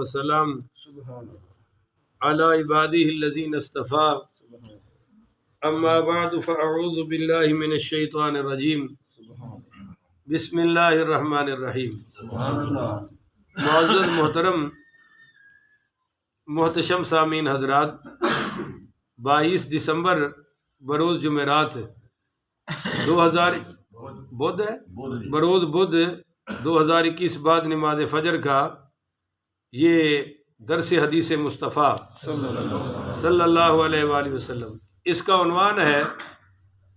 وسلام على عباده الذين اصطفى اما بعد فاعوذ بالله من الشیطان الرجیم بسم اللہ الرحمن الرحیم۔ معزز محترم محتشم سامعین حضرات، 22 دسمبر بروز جمعرات 2021 بعد نماز فجر کا یہ درس حدیث مصطفیٰ صلی اللہ علیہ وآلہ وسلم، اس کا عنوان ہے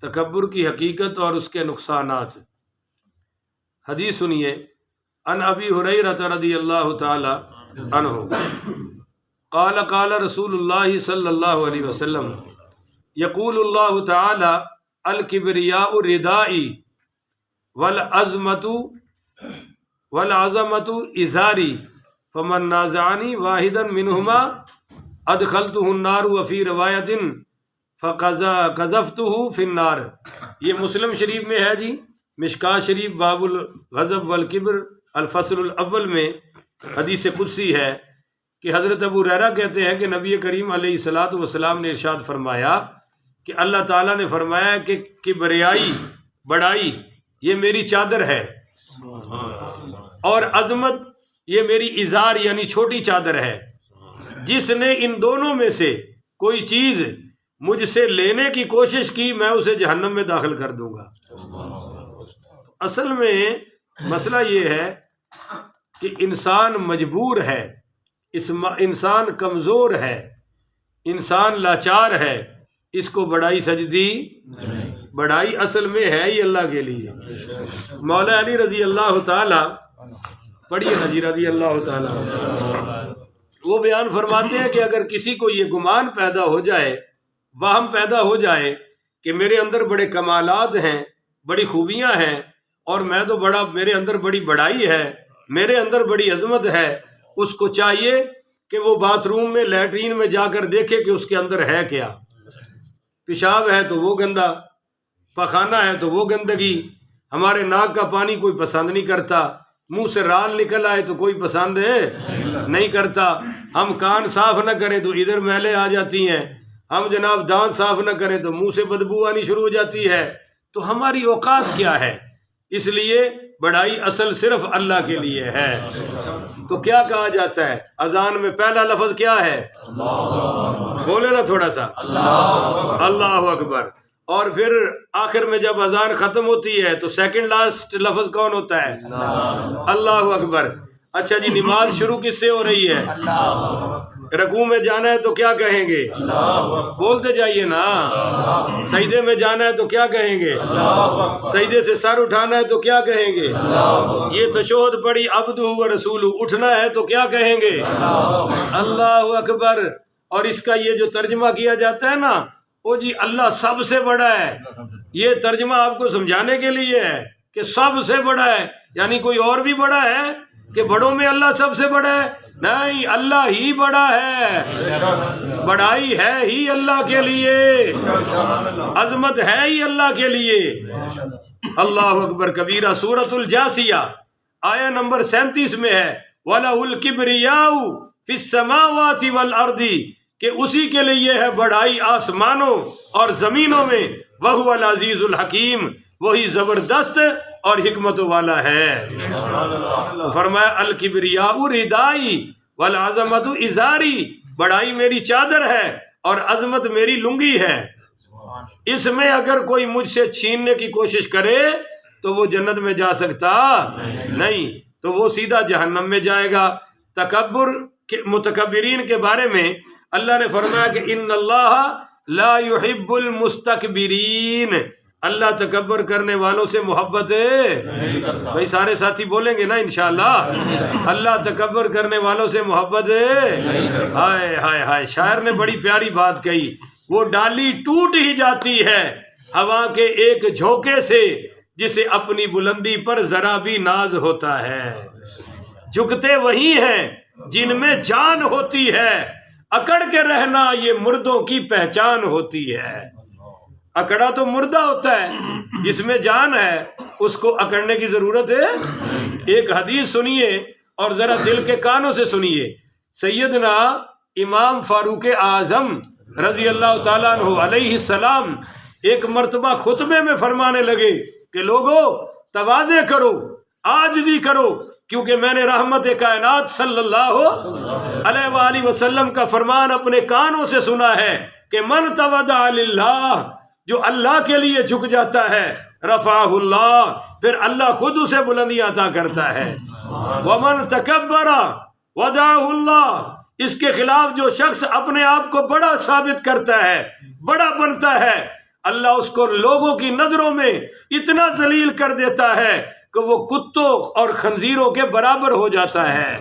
تکبر کی حقیقت اور اس کے نقصانات۔ حدیث سنیے، ان ابی ہریرہ رضی اللہ تعالی عنہ قال قال رسول اللہ صلی اللہ علیہ وسلم یقول اللہ تعالی الکبریاء ردائی والعظمت ازاری فمن نازعنی واحدا منہما ادخلتہ النار وفی روایت فقذفتہ فی النار۔ یہ مسلم شریف میں ہے جی، مشکاۃ شریف باب الغضب والکبر الفصل الاول میں حدیث قدسی ہے کہ حضرت ابو ہریرہ کہتے ہیں کہ نبی کریم علیہ الصلاۃ والسلام نے ارشاد فرمایا کہ اللہ تعالیٰ نے فرمایا کہ کبریائی بڑائی یہ میری چادر ہے اور عظمت یہ میری ازار یعنی چھوٹی چادر ہے۔ جس نے ان دونوں میں سے کوئی چیز مجھ سے لینے کی کوشش کی میں اسے جہنم میں داخل کر دوں گا۔ اصل میں مسئلہ یہ ہے کہ انسان مجبور ہے، انسان کمزور ہے، انسان لاچار ہے، اس کو بڑائی سجدی بڑائی اصل میں ہے ہی اللہ کے لیے۔ مولا علی رضی اللہ تعالی پڑھیے نا جی، رضی اللہ تعالی وہ بیان فرماتے ہیں کہ اگر کسی کو یہ گمان پیدا ہو جائے، وہم پیدا ہو جائے کہ میرے اندر بڑے کمالات ہیں، بڑی خوبیاں ہیں اور میں تو میرے اندر بڑی بڑائی ہے، میرے اندر بڑی عظمت ہے، اس کو چاہیے کہ وہ باتھ روم میں لیٹرین میں جا کر دیکھے کہ اس کے اندر ہے کیا۔ پیشاب ہے تو وہ گندا، پخانہ ہے تو وہ گندگی، ہمارے ناک کا پانی کوئی پسند نہیں کرتا، منہ سے رال نکل آئے تو کوئی پسند نہیں کرتا، ہم کان صاف نہ کریں تو ادھر میلیں آ جاتی ہیں، ہم جناب دانت صاف نہ کریں تو منہ سے بدبو آنی شروع ہو جاتی ہے۔ تو ہماری اوقات کیا ہے؟ اس لیے بڑائی اصل صرف اللہ کے لیے ہے۔ تو کیا کہا جاتا ہے اذان میں؟ پہلا لفظ کیا ہے؟ بولے نا تھوڑا سا، اللہ اکبر۔ اور پھر آخر میں جب اذان ختم ہوتی ہے تو سیکنڈ لاسٹ لفظ کون ہوتا ہے؟ اللہ اکبر۔ اچھا جی، نماز شروع کس سے ہو رہی ہے؟ رکوع میں جانا ہے تو کیا کہیں گے؟ بولتے جائیے نا۔ سجدے میں جانا ہے تو کیا کہیں گے؟ سجدے سے سر اٹھانا ہے تو کیا کہیں گے؟ یہ تشہد پڑھی عبدہ و رسولہ، اٹھنا ہے تو کیا کہیں گے؟ اللہ اکبر۔ اور اس کا یہ جو ترجمہ کیا جاتا ہے نا، وہ جی اللہ سب سے بڑا ہے، یہ ترجمہ آپ کو سمجھانے کے لیے ہے کہ سب سے بڑا ہے، یعنی کوئی اور بھی بڑا ہے کہ بڑوں میں اللہ سب سے بڑا ہے؟ نہیں، اللہ ہی بڑا ہے، بڑائی ہے ہی اللہ کے لیے، عظمت ہے ہی اللہ کے لیے۔ اللہ اکبر کبیرہ۔ سورۃ الجاثیہ آیہ نمبر 37 میں ہے وَلَهُ الْكِبْرِيَاءُ فِي السَّمَاوَاتِ وَالْأَرْضِ، کہ اسی کے لیے ہے بڑائی آسمانوں اور زمینوں میں، وَهُوَ الْعَزِيزُ الْحَكِيمُ، وہی زبردست اور حکمت والا ہے۔ فرمایا الکبریاء ردائی والعظمت ازاری، بڑائی میری چادر ہے اور عظمت میری لنگی ہے۔ اس میں اگر کوئی مجھ سے چھیننے کی کوشش کرے تو وہ جنت میں جا سکتا نہیں، تو وہ سیدھا جہنم میں جائے گا۔ تکبر متکبرین کے بارے میں اللہ نے فرمایا کہ ان اللہ لا يحب المستکبرین، اللہ تکبر کرنے والوں سے محبت ہے۔ بھائی سارے ساتھی بولیں گے نا انشاءاللہ، اللہ تکبر کرنے والوں سے محبت ہے۔ ہائے ہائے ہائے، شاعر نے بڑی پیاری بات کہی، وہ ڈالی ٹوٹ ہی جاتی ہے ہوا کے ایک جھونکے سے، جسے اپنی بلندی پر ذرا بھی ناز ہوتا ہے۔ جھکتے وہی ہیں جن میں جان ہوتی ہے، اکڑ کے رہنا یہ مردوں کی پہچان ہوتی ہے۔ اکڑا تو مردہ ہوتا ہے، جس میں جان ہے اس کو اکڑنے کی ضرورت ہے۔ ایک حدیث سنیے اور ذرا دل کے کانوں سے سنیے سیدنا امام فاروق اعظم رضی اللہ تعالیٰ عنہ علیہ السلام ایک مرتبہ خطبے میں فرمانے لگے کہ لوگو تواضع کرو، عاجزی کرو، کیونکہ میں نے رحمت کائنات صلی اللہ علیہ وآلہ وسلم کا فرمان اپنے کانوں سے سنا ہے کہ من تواضع للہ، جو اللہ کے لیے جھک جاتا ہے رفعہ اللہ، پھر اللہ خود اسے بلندی عطا کرتا ہے، ومن تکبر وضعہ اللہ، اس کے خلاف جو شخص اپنے آپ کو بڑا ثابت کرتا ہے، بڑا بنتا ہے، اللہ اس کو لوگوں کی نظروں میں اتنا ذلیل کر دیتا ہے کہ وہ کتوں اور خنزیروں کے برابر ہو جاتا ہے۔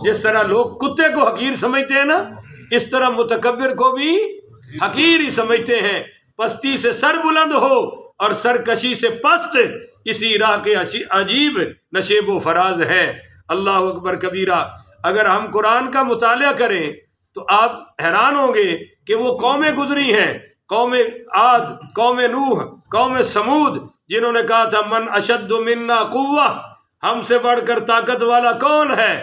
جس طرح لوگ کتے کو حقیر سمجھتے ہیں نا، اس طرح متکبر کو بھی حقیر ہی سمجھتے ہیں۔ پستی سے سر بلند ہو اور سرکشی سے پست، اسی راہ کے عجیب نشیب و فراز ہے۔ اللہ اکبر کبیرہ۔ اگر ہم قرآن کا مطالعہ کریں تو آپ حیران ہوں گے کہ وہ قومیں گزری ہیں، قوم عاد، قوم نوح، قوم سمود، جنہوں نے کہا تھا من اشد منا قوہ، ہم سے بڑھ کر طاقت والا کون ہے؟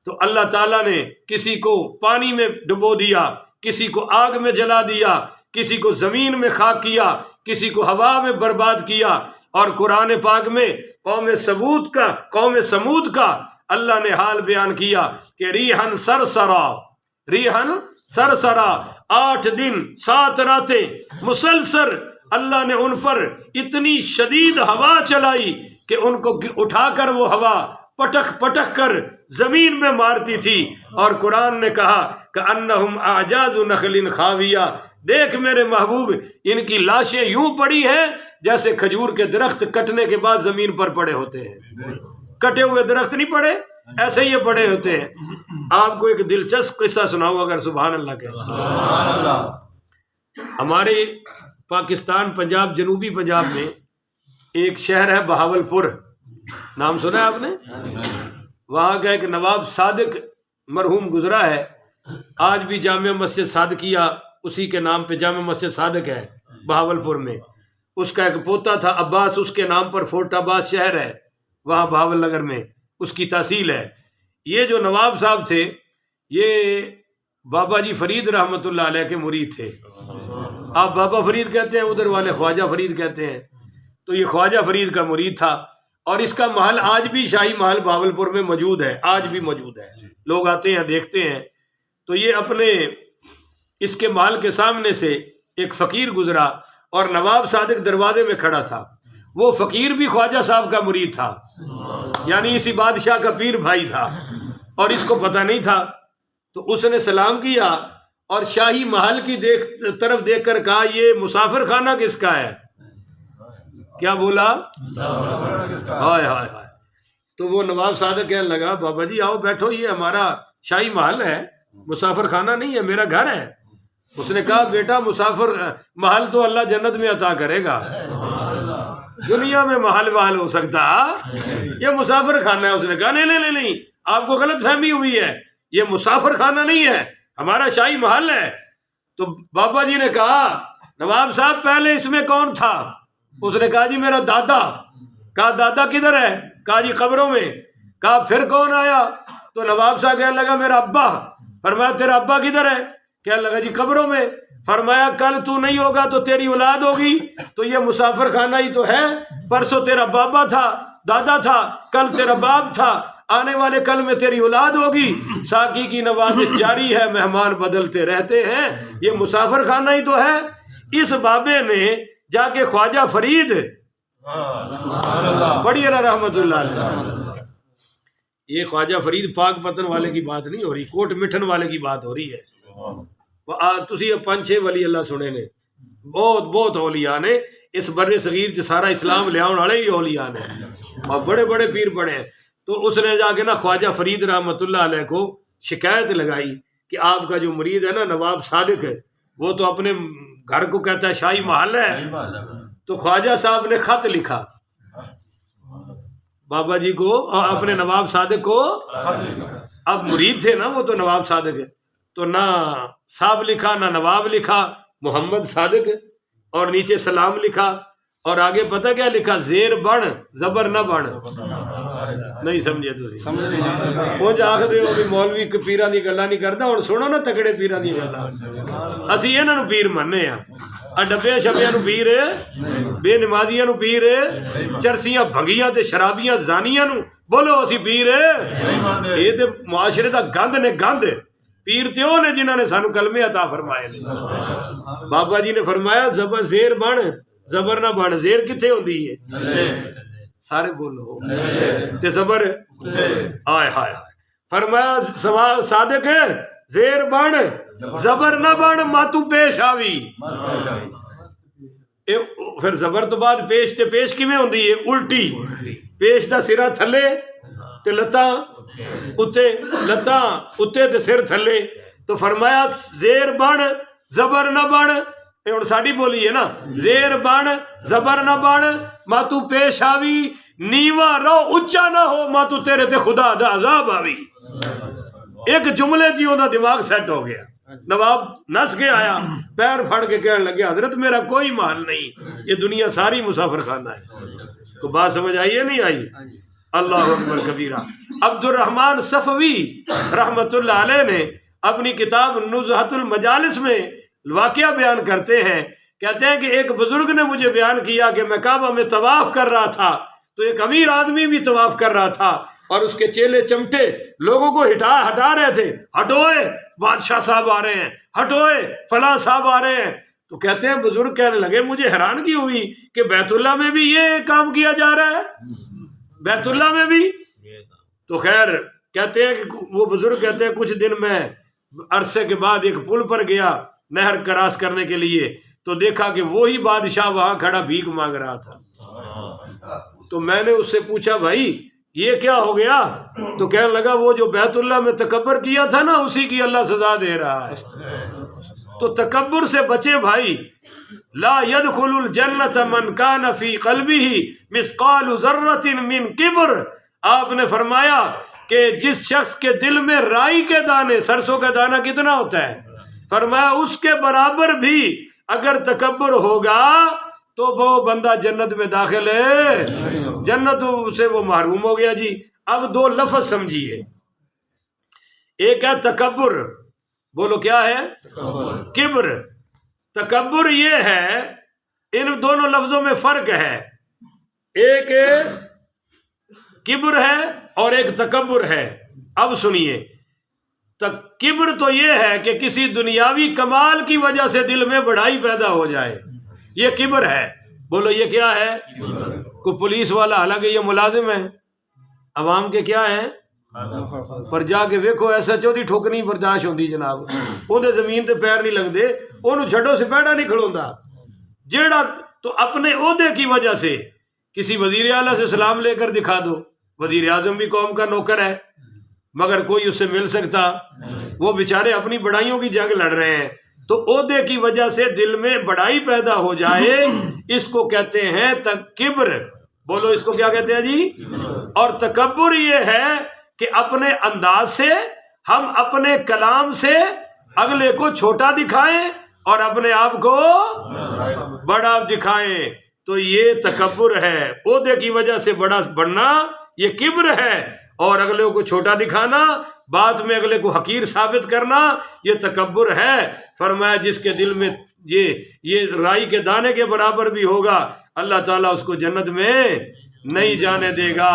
تو اللہ تعالیٰ نے کسی کو پانی میں ڈبو دیا، کسی کو آگ میں جلا دیا، کسی کو زمین میں خاک کیا، کسی کو ہوا میں برباد کیا۔ اور قرآن پاک میں قوم سمود کا اللہ نے حال بیان کیا کہ ریحن سرسرا، ریحن سرسرا، 8 دن 7 راتیں مسلسل اللہ نے ان پر اتنی شدید ہوا چلائی کہ ان کو اٹھا کر وہ ہوا پٹک پٹک کر زمین میں مارتی تھی۔ اور قرآن نے کہا کہ انہم اعجاز نخل خاویہ، دیکھ میرے محبوب ان کی لاشیں یوں پڑی ہیں جیسے کھجور کے درخت کٹنے کے بعد زمین پر پڑے ہوتے ہیں۔ کٹے ہوئے درخت نہیں پڑے، ایسے ہی یہ پڑے ہوتے ہیں۔ آپ کو ایک دلچسپ قصہ سناؤں اگر سبحان اللہ کہ ہمارے پاکستان پنجاب، جنوبی پنجاب میں ایک شہر ہے بہاول پور، نام سنا ہے آپ نے؟ وہاں کا ایک نواب صادق مرحوم گزرا ہے، آج بھی جامع مسجد صادقیہ اسی کے نام پہ جامع مسجد صادق ہے بہاول پور میں۔ اس کا ایک پوتا تھا عباس، اس کے نام پر فورٹ عباس شہر ہے وہاں بہاول نگر میں، اس کی تحصیل ہے۔ یہ جو نواب صاحب تھے یہ بابا جی فرید رحمۃ اللہ علیہ کے مرید تھے۔ آپ بابا فرید کہتے ہیں، ادھر والے خواجہ فرید کہتے ہیں، تو یہ خواجہ فرید کا مرید تھا۔ اور اس کا محل آج بھی شاہی محل بہاولپور میں موجود ہے، آج بھی موجود ہے، لوگ آتے ہیں دیکھتے ہیں۔ تو یہ اپنے اس کے محل کے سامنے سے ایک فقیر گزرا اور نواب صادق دروازے میں کھڑا تھا۔ وہ فقیر بھی خواجہ صاحب کا مرید تھا، یعنی اسی بادشاہ کا پیر بھائی تھا، اور اس کو پتہ نہیں تھا۔ تو اس نے سلام کیا اور شاہی محل کی طرف دیکھ کر کہا یہ مسافر خانہ کس کا ہے؟ کیا بولا؟ ہائے ہائے ہائے۔ تو وہ نواب صادق کہنے لگا بابا جی آؤ بیٹھو، یہ ہمارا شاہی محل ہے، مسافر خانہ نہیں ہے، میرا گھر ہے۔ اس نے کہا بیٹا مسافر محل تو اللہ جنت میں عطا کرے گا، دنیا میں محل وحل ہو سکتا، یہ مسافر خانہ ہے۔ اس نے کہا نہیں، آپ کو غلط فہمی ہوئی ہے، یہ مسافر خانہ نہیں ہے، ہمارا شاہی محل ہے۔ تو بابا جی نے کہا نواب صاحب پہلے اس میں کون تھا؟ اس نے کہا جی میرا دادا۔ کہا دادا کدھر ہے؟ کہا جی قبروں میں۔ کہا پھر کون آیا؟ تو نواب صاحب کہنے لگا میرا ابا۔ فرمایا تیرا ابا کدھر ہے؟ کہنے لگا جی قبروں میں۔ فرمایا کل تو نہیں ہوگا تو تیری اولاد ہوگی، تو یہ مسافر خانہ ہی تو ہے، پرسوں تیرا بابا تھا، دادا تھا، کل تیرا باپ تھا، آنے والے کل میں تیری اولاد ہوگی، ساقی کی نوازش جاری ہے، مہمان بدلتے رہتے ہیں، یہ مسافر خانہ ہی تو ہے۔ اس بابے نے جا کے خواجہ فرید پڑھیے نا رحمت اللہ علیہ، یہ خواجہ فرید پاک پتن والے کی بات نہیں ہو رہی، کوٹ مٹھن والے کی بات ہو رہی ہے۔ تسی 5-6 ولی اللہ سنے نے، بہت اولیاء نے اس بر صغیر سارا اسلام لے آنے والے ہی اولیاء نے، اور بڑے بڑے پیر پڑے ہیں۔ تو اس نے جا کے نا خواجہ فرید رحمت اللہ علیہ کو شکایت لگائی کہ آپ کا جو مرید ہے نا نواب صادق ہے، وہ تو اپنے گھر کو کہتا ہے شاہی محل ہے۔ تو خواجہ صاحب نے خط لکھا بابا جی کو، اپنے نواب صادق کو، اب مرید تھے نا وہ تو نواب صادق ہے، تو نہ صاحب لکھا نہ نواب لکھا، محمد صادق، اور نیچے سلام لکھا۔ اور آگے پتہ کیا لکھا؟ زیر بن زبر نہ بن. نہیں سمجھے تسی؟ وہ آخدے ہو بھی مولوی پیراں دی گلاں نہیں کردا. ہن سنو نا تکڑے پیراں دی گلاں. اسی انہاں نوں پیر مننے ہاں. ڈبے شبیاں نو پیر، بے نمازیاں نو پیر، چرسیاں بھگیاں تے شرابیاں زانیاں نو بولو اسی پیر. یہ تے معاشرے دا گند نے گند. پیر تے او نے جنہاں نے سانو کلمے عطا فرمائے نے. بابا جی نے فرمایا زبر زیر بن زبر نہ بن. زیر کتھے ہوندی ہے؟ سارے بولو. تے زبر ہائے ہائے ہائے. فرمایا صادق زیر بن زبر نہ بن ماتو پیش آوی. پھر زبر تو بعد پیش تے پیش کیویں ہوندی ہے؟ الٹی. پیش دا سرا تھلے تے لتاں اتے، لتاں اتے تے سر تھلے. تو فرمایا زیر بن زبر نہ بن. یہ ہن ساڈی بولی ہے نا. زیر بن زبر نہ بن ماتو پیش آوی. نیواں رو اچا نہ ہو ماتو تیرے تے خدا دا عذاب آوی. ایک جملے جی دا دماغ سیٹ ہو گیا. نواب نس کے آیا، پیر پھڑ کے کہنے لگے حضرت میرا کوئی مال نہیں، یہ دنیا ساری مسافر خانہ ہے. تو بات سمجھ آئی ہے نہیں آئی؟ اللہ اکبر کبیرہ. عبد الرحمن صفوی رحمت اللہ علیہ نے اپنی کتاب نزہۃ المجالس میں واقعہ بیان کرتے ہیں. کہتے ہیں کہ ایک بزرگ نے مجھے بیان کیا کہ میں کعبہ میں طواف کر رہا تھا تو ایک امیر آدمی بھی طواف کر رہا تھا اور اس کے چیلے چمٹے لوگوں کو ہٹا رہے تھے. ہٹوئے بادشاہ صاحب آ رہے ہیں، ہٹوئے فلاں صاحب آ رہے ہیں. تو کہتے ہیں بزرگ کہنے لگے مجھے حیرانگی ہوئی کہ بیت اللہ میں بھی یہ کام کیا جا رہا ہے، بیت اللہ میں بھی. تو خیر کہتے ہیں کہ وہ بزرگ کہتے ہیں کچھ دن میں عرصے کے بعد ایک پل پر گیا نہر کراس کرنے کے لیے، تو دیکھا کہ وہی بادشاہ وہاں کھڑا بھیک مانگ رہا تھا. تو میں نے اس سے پوچھا بھائی یہ کیا ہو گیا؟ تو کہنے لگا وہ جو بیت اللہ میں تکبر کیا تھا نا اسی کی اللہ سزا دے رہا ہے. تو تکبر سے بچے بھائی. لا يدخل الجنت من کان فی قلبہ مثقال ذرۃ من کبر. آپ نے فرمایا کہ جس شخص کے دل میں رائی کے دانے، سرسوں کا دانہ کتنا ہوتا ہے؟ فرمایا اس کے برابر بھی اگر تکبر ہوگا تو وہ بندہ جنت میں داخل ہے، جنت سے وہ محروم ہو گیا جی. اب دو لفظ سمجھیے. ایک ہے تکبر، بولو کیا ہے؟ کبر. تکبر یہ ہے، ان دونوں لفظوں میں فرق ہے. ایک کبر ہے اور ایک تکبر ہے. اب سنیے، کبر تو یہ ہے کہ کسی دنیاوی کمال کی وجہ سے دل میں بڑائی پیدا ہو جائے، یہ کبر ہے. بولو یہ کیا ہے؟ کوئی پولیس والا، حالانکہ یہ ملازم ہے عوام کے، کیا ہیں پر جا کے ویکھو ایسا چودی ٹھوکنی برداشت ہوندی جناب. اندر زمین تے پیر نہیں لگتے، انہوں چھڈو سپیڑا نہیں کھڑوندا. جیڑا تو اپنے عہدے کی وجہ سے کسی وزیر اعلیٰ سے سلام لے کر دکھا دو. وزیر اعظم بھی قوم کا نوکر ہے مگر کوئی اس سے مل سکتا، وہ بیچارے اپنی بڑائیوں کی جنگ لڑ رہے ہیں. تو عہدے کی وجہ سے دل میں بڑائی پیدا ہو جائے، اس کو کہتے ہیں کبر. بولو اس کو کیا کہتے ہیں جی؟ اور تکبر یہ ہے کہ اپنے انداز سے، ہم اپنے کلام سے اگلے کو چھوٹا دکھائیں اور اپنے آپ کو بڑا دکھائیں. تو یہ تکبر ہے. عہدے کی وجہ سے بڑا بننا یہ کبر ہے، اور اگلے کو چھوٹا دکھانا، بات میں اگلے کو حقیر ثابت کرنا، یہ تکبر ہے. فرمایا جس کے دل میں یہ رائی کے دانے کے برابر بھی ہوگا اللہ تعالیٰ اس کو جنت میں نہیں جانے دے گا.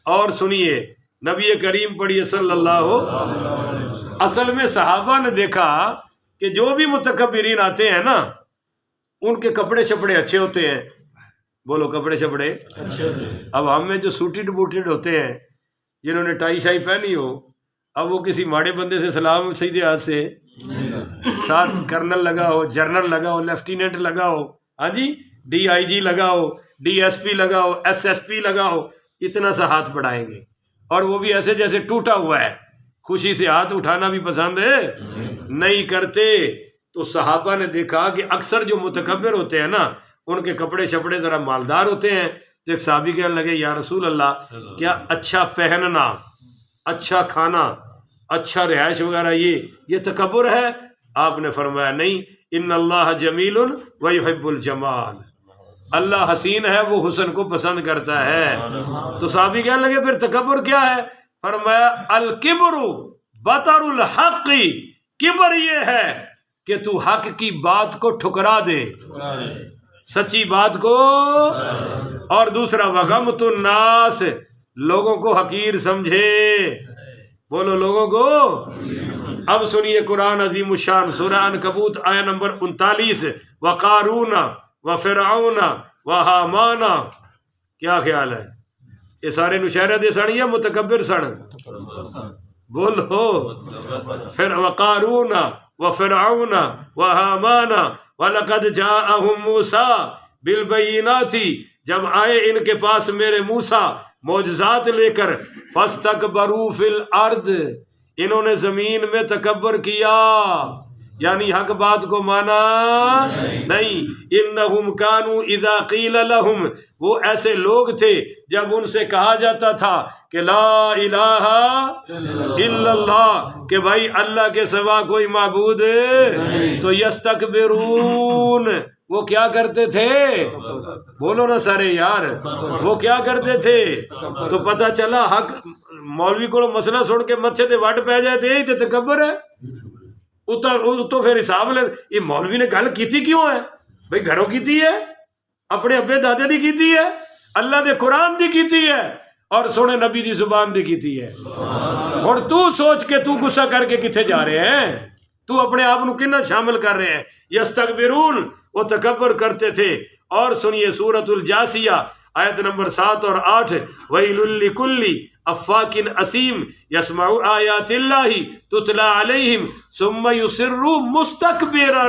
اور سنیے نبی کریم پڑھیے صلی اللہ. اصل میں صحابہ نے دیکھا کہ جو بھی متکبرین آتے ہیں نا ان کے کپڑے شپڑے اچھے ہوتے ہیں. بولو کپڑے شپڑے. اب ہم میں جو سوٹیڈ بوٹیڈ ہوتے ہیں جنہوں نے ٹائی شائی پہنی ہو، اب وہ کسی ماڑے بندے سے سلام سیدھے ہاتھ سے، ساتھ کرنل لگا ہو، جرنل لگا ہو، لیفٹیننٹ لگا ہو، ہاں جی ڈی آئی جی لگا ہو، ڈی ایس پی لگا ہو، ایس ایس پی لگا ہو، اتنا سا ہاتھ بڑھائیں گے اور وہ بھی ایسے جیسے ٹوٹا ہوا ہے. خوشی سے ہاتھ اٹھانا بھی پسند ہے نہیں کرتے. تو صحابہ نے دیکھا کہ اکثر جو متکبر ہوتے ہیں نا ان کے کپڑے شپڑے ذرا مالدار ہوتے ہیں. تو ایک صحابی کہنے لگے یا رسول اللہ کیا اچھا پہننا، اچھا کھانا، اچھا رہائش وغیرہ یہ تکبر ہے؟ آپ نے فرمایا نہیں، ان اللہ جمیل ویحب الجمال. اللہ حسین ہے، وہ حسن کو پسند کرتا ہے۔ تو صحابی کہنے لگے پھر تکبر کیا ہے؟ فرمایا الکبر بطر الحق، کبر یہ ہے کہ تو حق کی بات کو ٹھکرا دے، سچی بات کو، اور دوسرا وغمت الناس، لوگوں کو حقیر سمجھے، بولو لوگوں کو۔ اب سنیے قرآن عظیم الشان سورہ عنکبوت آیہ نمبر 39، وقارون وفرعون وہامان، کیا خیال ہے؟ یہ سارے نشہرہ دے سن یا متکبر سن؟ بولو۔ پھر وقارون وفرعون وہامان وَلَقَدْ جَاءَهُمْ مُوسَىٰ بِالْبَيِّنَاتِ، جب آئے ان کے پاس میرے موسیٰ معجزات لے کر، فَاسْتَكْبَرُوا فِي الْأَرْضِ، انہوں نے زمین میں تکبر کیا، یعنی حق بات کو مانا نہیں۔ انہم کانوا اذا قیل لہم، وہ ایسے لوگ تھے جب ان سے کہا جاتا تھا کہ لا الہ الا اللہ، کہ بھائی اللہ کے سوا کوئی معبود تو یستکبرون، وہ کیا کرتے تھے؟ بولو نا سارے یار، وہ کیا کرتے تھے؟ تو پتہ چلا حق مولوی کو مسئلہ سن کے متھے تے وٹ پہ جائے تے تے تکبر ہے۔ تو پھر حساب لے، یہ مولوی نے گل کیتی کیوں ہے؟ بھئی گھروں کیتی ہے، اپنے ابے دادے دی کیتی ہے، اللہ دے قرآن دی کیتی ہے، اور سونے نبی دی زبان دی کیتی ہے۔ اور تو سوچ کے تو غصہ کر کے کتھے جا رہے ہیں؟ تو اپنے آپ کو کنا شامل کر رہے ہیں؟ یستکبرون، وہ تکبر کرتے تھے۔ اور سنیے سورۃ الجاثیہ آیت نمبر 7 اور 8، وَيْلٌ لِكُلِّ افاق اسیم یسمع آیات اللہ تتلی علیہم ثم یصر مستکبرا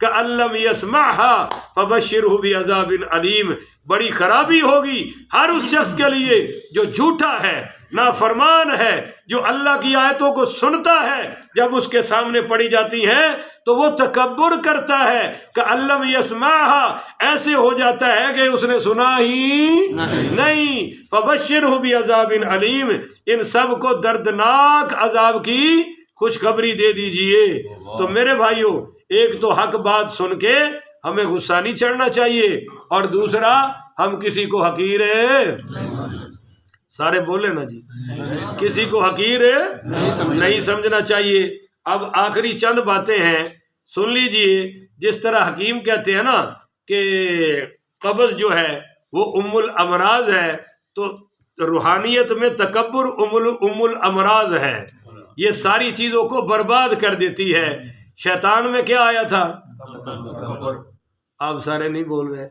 کأن لم یسمعها فبشرہ بعذاب علیم، بڑی خرابی ہوگی ہر اس شخص کے لیے جو جھوٹا ہے، نافرمان ہے، جو اللہ کی آیتوں کو سنتا ہے، جب اس کے سامنے پڑھی جاتی ہیں تو وہ تکبر کرتا ہے، کأن لم یسمعها، ایسے ہو جاتا ہے کہ اس نے سنا ہی نہیں۔ فبشرہ بعذاب علیم، ان سب کو دردناک عذاب کی خوشخبری دے دیجئے۔ تو میرے بھائیوں، ایک تو حق بات سن کے ہمیں غصہ نہیں چڑھنا چاہیے، اور دوسرا ہم کسی کو حقیر سارے بولے نا جی، کسی کو حقیر نہیں سمجھنا چاہیے۔ اب آخری چند باتیں ہیں، سن لیجئے۔ جس طرح حکیم کہتے ہیں نا کہ قبض جو ہے وہ ام الامراض ہے، تو روحانیت میں تکبر ام الامراض ہے، یہ ساری چیزوں کو برباد کر دیتی ہے۔ شیطان میں کیا آیا تھا؟ آپ سارے نہیں بول رہے۔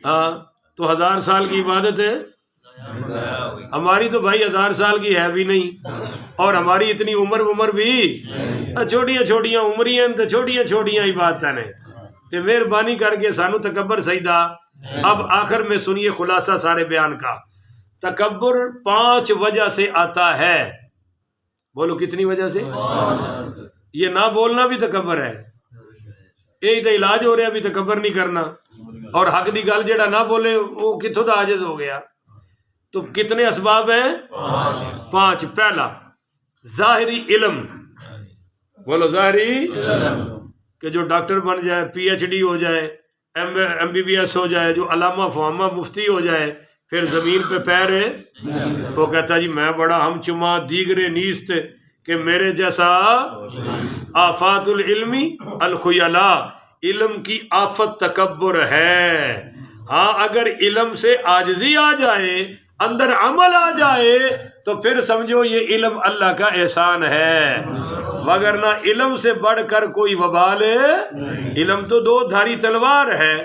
ہاں تو 1000 سال کی عبادت ہے، ہماری تو بھائی 1000 سال کی ہے بھی نہیں، اور ہماری اتنی عمر بھی چھوٹیاں چھوٹیاں عمریاں تو چھوٹیاں چھوٹیاں عبادتیں نے، تو مہربانی کر کے سانو تکبر سجدہ۔ اب آخر میں سنیے خلاصہ سارے بیان کا۔ تکبر 5 وجہ سے آتا ہے، بولو کتنی وجہ سے؟ یہ نہ بولنا بھی تکبر ہے، یہی تو علاج ہو رہا ہے، ابھی تکبر نہیں کرنا، اور حق دی گل جڑا نہ بولے وہ کتوں دا عاجز ہو گیا۔ تو کتنے اسباب ہیں؟ 5۔ پہلا ظاہری علم، بولو ظاہری، کہ جو ڈاکٹر بن جائے، PhD ہو جائے، MBBS ہو جائے، جو علامہ فہامہ مفتی ہو جائے، پھر زمین پہ پیر ہے، وہ کہتا جی میں بڑا ہم چما دیگرے نیست، کہ میرے جیسا۔ آفات العلمی الخیلاء، علم کی آفت تکبر ہے۔ ہاں اگر علم سے عاجزی آ جائے، اندر عمل آ جائے، تو پھر سمجھو یہ علم اللہ کا احسان ہے، وگرنہ علم سے بڑھ کر کوئی وبال ہے۔ علم تو 2 دھاری تلوار ہے،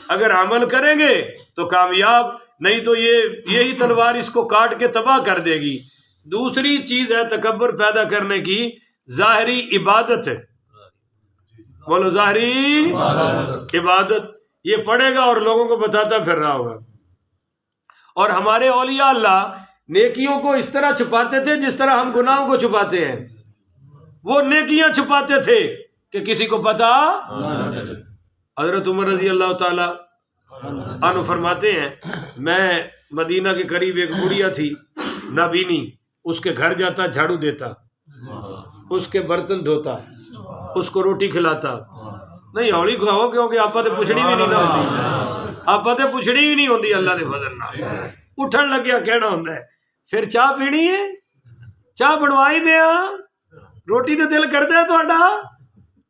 اگر عمل کریں گے تو کامیاب، نہیں تو یہی تلوار اس کو کاٹ کے تباہ کر دے گی۔ دوسری چیز ہے تکبر پیدا کرنے کی ظاہری عبادت، بولو ظاہری عبادت، یہ پڑھے گا اور لوگوں کو بتاتا پھر رہا ہوگا۔ اور ہمارے اولیاء اللہ نیکیوں کو اس طرح چھپاتے تھے جس طرح ہم گناہوں کو چھپاتے ہیں، وہ نیکیاں چھپاتے تھے کہ کسی کو پتا۔ حضرت عمر رضی اللہ تعالی عنہ فرماتے ہیں، میں مدینہ کے قریب ایک بڑھیا تھی نابینی، اس کے گھر جاتا، جھاڑو دیتا، اس کے برتن دھوتا، اس کو روٹی کھلاتا، نہیں ہولی کھاؤ کیونکہ آپ تو پوچھنی بھی نہیں نہ ہوتی، ਆਪਾਂ ਤੇ ਪੁੱਛਣੀ ਵੀ ਨਹੀਂ ਹੁੰਦੀ ਅੱਲਾ ਦੇ ਫਜ਼ਲ ਨਾਲ। ਉੱਠਣ ਲੱਗਿਆ ਕਹਿਣਾ ਹੁੰਦਾ ਹੈ ਫਿਰ ਚਾਹ ਪੀਣੀ ਹੈ, ਚਾਹ ਬਣਵਾਈ ਦਿਆਂ, ਰੋਟੀ ਤੇ ਦਿਲ ਕਰਦਾ ਤੁਹਾਡਾ।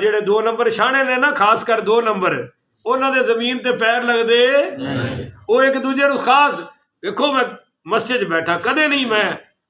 ਜਿਹੜੇ 2 ਨੰਬਰ ਛਾਣੇ ਨੇ ਨਾ, ਖਾਸ ਕਰ 2 ਨੰਬਰ, ਉਹਨਾਂ ਦੇ ਜ਼ਮੀਨ ਤੇ ਪੈਰ ਲੱਗਦੇ। ਉਹ ਇੱਕ ਦੂਜੇ ਨੂੰ ਖਾਸ ਵੇਖੋ। ਮੈਂ ਮਸਜਿਦ 'ਚ ਬੈਠਾ, ਕਦੇ ਨਹੀਂ ਮੈਂ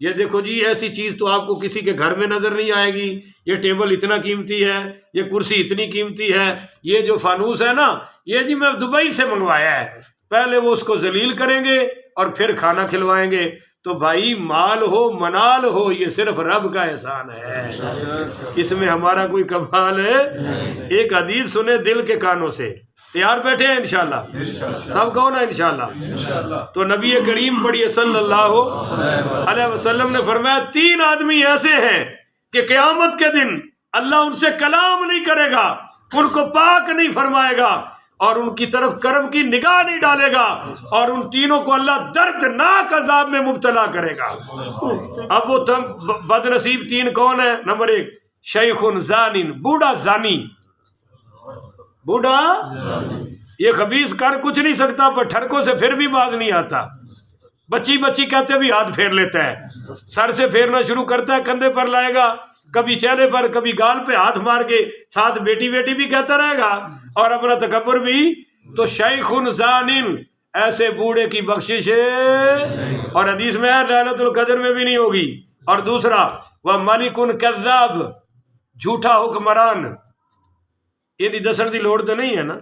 یہ دیکھو جی ایسی چیز تو آپ کو کسی کے گھر میں نظر نہیں آئے گی، یہ ٹیبل اتنا قیمتی ہے، یہ کرسی اتنی قیمتی ہے، یہ جو فانوس ہے نا یہ جی میں دبئی سے منگوایا ہے، پہلے وہ اس کو ذلیل کریں گے اور پھر کھانا کھلوائیں گے۔ تو بھائی مال ہو منال ہو یہ صرف رب کا احسان ہے، اس میں ہمارا کوئی کمال ہے؟ ایک حدیث سنے دل کے کانوں سے، تیار بیٹھے ہیں انشاءاللہ؟ سب کہو نا انشاءاللہ۔ تو نبی کریم پڑھیے صلی اللہ علیہ وسلم نے فرمایا 3 آدمی ایسے ہیں کہ قیامت کے دن اللہ ان سے کلام نہیں کرے گا، ان کو پاک نہیں فرمائے گا اور ان کی طرف کرم کی نگاہ نہیں ڈالے گا، اور ان تینوں کو اللہ دردناک عذاب میں مبتلا کرے گا۔ اب وہ بد نصیب 3 کون ہیں؟ نمبر 1 شیخ زانن، بوڑھا زانی، بوڑھا یہ خبیث کر کچھ نہیں سکتا پر ٹھڑکوں سے پھر بھی باز نہیں آتا، بچی کہتے بھی ہاتھ پھیر لیتا ہے، سر سے پھیرنا شروع کرتا ہے، کندھے پر لائے گا، کبھی چہرے پر کبھی گال پہ ہاتھ مار کے ساتھ بیٹی بھی کہتا رہے گا اور اپنا تکبر بھی۔ تو شیخ زانن، ایسے بوڑھے کی بخشش اور حدیث میں ہے لیلۃ القدر میں بھی نہیں ہوگی۔ اور دوسرا وہ ملک کذاب، جھوٹا حکمران، یہ دسن دی لوڑ تو نہیں ہے نا،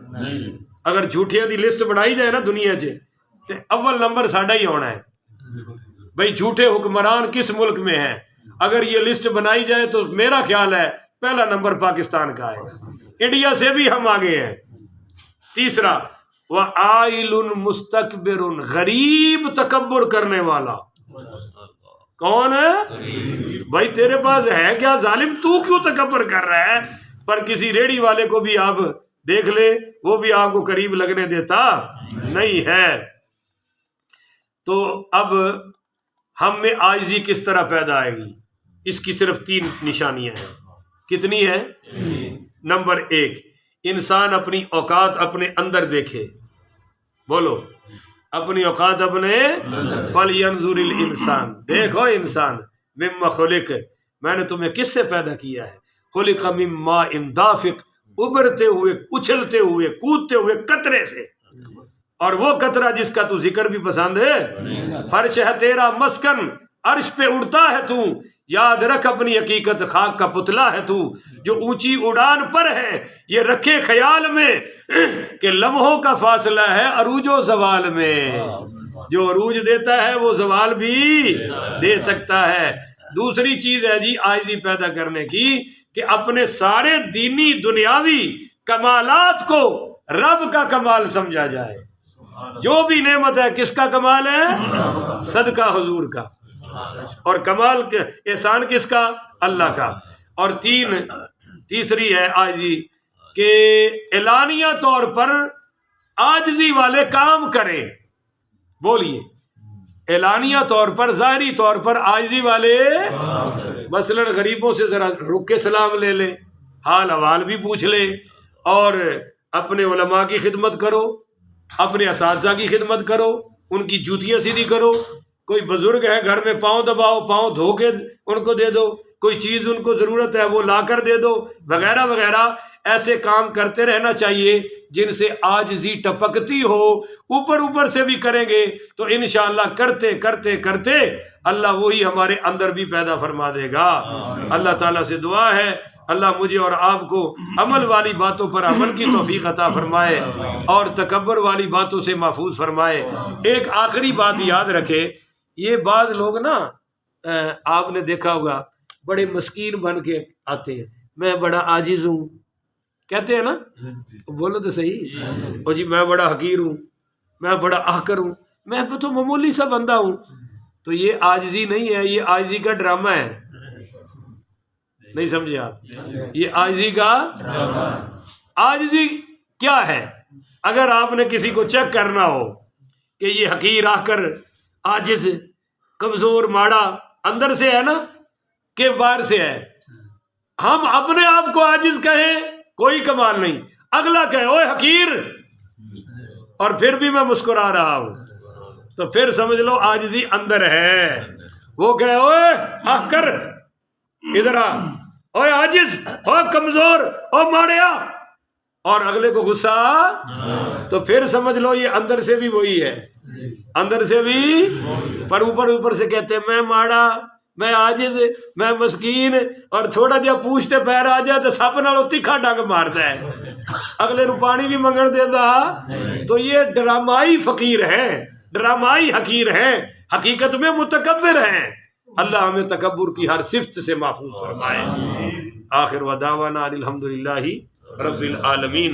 اگر جھوٹیاں دی لسٹ بنائی جائے نا دنیا چ تے اول نمبر ساڈا ہی ہونا ہے۔ بھئی جھوٹے حکمران کس ملک میں ہیں؟ اگر یہ لسٹ بنائی جائے تو میرا خیال ہے پہلا نمبر پاکستان کا ہے، انڈیا سے بھی ہم آگے ہیں۔ تیسرا وَعَائِلٌ مُسْتَكْبِرٌ، غریب تکبر کرنے والا۔ کون ہے؟ بھائی تیرے پاس ہے کیا ظالم، تو کیوں تکبر کر رہا ہے؟ پر کسی ریڑھی والے کو بھی آپ دیکھ لے، وہ بھی آپ کو قریب لگنے دیتا نہیں ہے۔ تو اب ہم میں عاجزی کس طرح پیدا آئے گی؟ اس کی صرف 3 نشانیاں ہیں۔ کتنی ہیں؟ نمبر 1 انسان اپنی اوقات اپنے اندر دیکھے، بولو اپنی اوقات اپنے، فَلْيَنْظُرِ الْإِنسان، دیکھو انسان، مِمَّ خُلِقَ، میں نے تمہیں کس سے پیدا کیا ہے؟ خُلِقَ مِن مَاءٍ دَافِقٍ، ابھرتے ہوئے اچھلتے ہوئے کودتے ہوئے قطرے سے، اور وہ قطرہ جس کا تو ذکر بھی پسند ہے، فرش ہے تیرا مسکن، عرش پہ اڑتا ہے تو، یاد رکھ اپنی حقیقت، خاک کا پتلا ہے تو، جو اونچی اڑان پر ہے یہ رکھے خیال میں کہ لمحوں کا فاصلہ ہے عروج و زوال میں، جو عروج دیتا ہے وہ زوال بھی دے سکتا ہے۔ دوسری چیز ہے جی عاجزی پیدا کرنے کی کہ اپنے سارے دینی دنیاوی کمالات کو رب کا کمال سمجھا جائے۔ جو بھی نعمت ہے کس کا کمال ہے؟ صدقہ حضور کا، اور کمال احسان کس کا؟ اللہ کا۔ اور تیسری ہے عاجزی کہ اعلانیہ طور پر عاجزی والے کام کریں، بولیے اعلانیہ طور پر ظاہری طور پر عاجزی والے مثلاً غریبوں سے ذرا رک کے سلام لے لیں، حال احوال بھی پوچھ لیں، اور اپنے علماء کی خدمت کرو، اپنے اساتذہ کی خدمت کرو، ان کی جوتیاں سیدھی کرو، کوئی بزرگ ہے گھر میں پاؤں دباؤ، پاؤں دھو کے ان کو دے دو، کوئی چیز ان کو ضرورت ہے وہ لا کر دے دو، وغیرہ وغیرہ۔ ایسے کام کرتے رہنا چاہیے جن سے عاجزی ٹپکتی ہو، اوپر سے بھی کریں گے تو انشاءاللہ کرتے کرتے کرتے اللہ وہی ہمارے اندر بھی پیدا فرما دے گا۔ اللہ تعالیٰ سے دعا ہے اللہ مجھے اور آپ کو عمل والی باتوں پر عمل کی توفیق عطا فرمائے اور تکبر والی باتوں سے محفوظ فرمائے۔ ایک آخری بات یاد رکھے، یہ بعض لوگ نا آپ نے دیکھا ہوگا بڑے مسکین بن کے آتے ہیں، میں بڑا عاجز ہوں کہتے ہیں نا، بولو تو صحیح، اور جی میں بڑا حقیر ہوں، میں بڑا آخر ہوں، میں تو معمولی سا بندہ ہوں۔ تو یہ عاجزی نہیں ہے، یہ عاجزی کا ڈرامہ ہے، نہیں سمجھے آپ؟ یہ عاجزی کا، عاجزی کیا ہے؟ اگر آپ نے کسی کو چیک کرنا ہو کہ یہ حقیر آخر عاجز کمزور ماڑا اندر سے ہے نا کہ باہر سے ہے، ہم اپنے آپ کو عاجز کہیں کوئی کمال نہیں، اگلا کہے اوے حقیر اور پھر بھی میں مسکرا رہا ہوں تو پھر سمجھ لو عاجزی اندر ہے۔ وہ کہے اوے آخر ادھر آ، اوے عاجز، او کمزور، او ماڑیا، اور اگلے کو غصہ تو پھر سمجھ لو یہ اندر سے بھی وہی ہے۔ اندر سے بھی، پر اوپر سے کہتے ہیں میں ماڑا، میں عاجز، میں مسکین، اور تھوڑا جہا پوچھتے پیر آ جائے تو سپ نالوں تکھا ڈنگ مارتا ہے، اگلے نو پانی بھی منگن دینا۔ تو یہ ڈرامائی فقیر ہیں، ڈرامائی حقیر ہیں، حقیقت میں متکبر ہیں۔ اللہ ہمیں تکبر کی ہر صفت سے محفوظ فرمائے۔ آخر ودعوانا الحمدللہ رب العالمین۔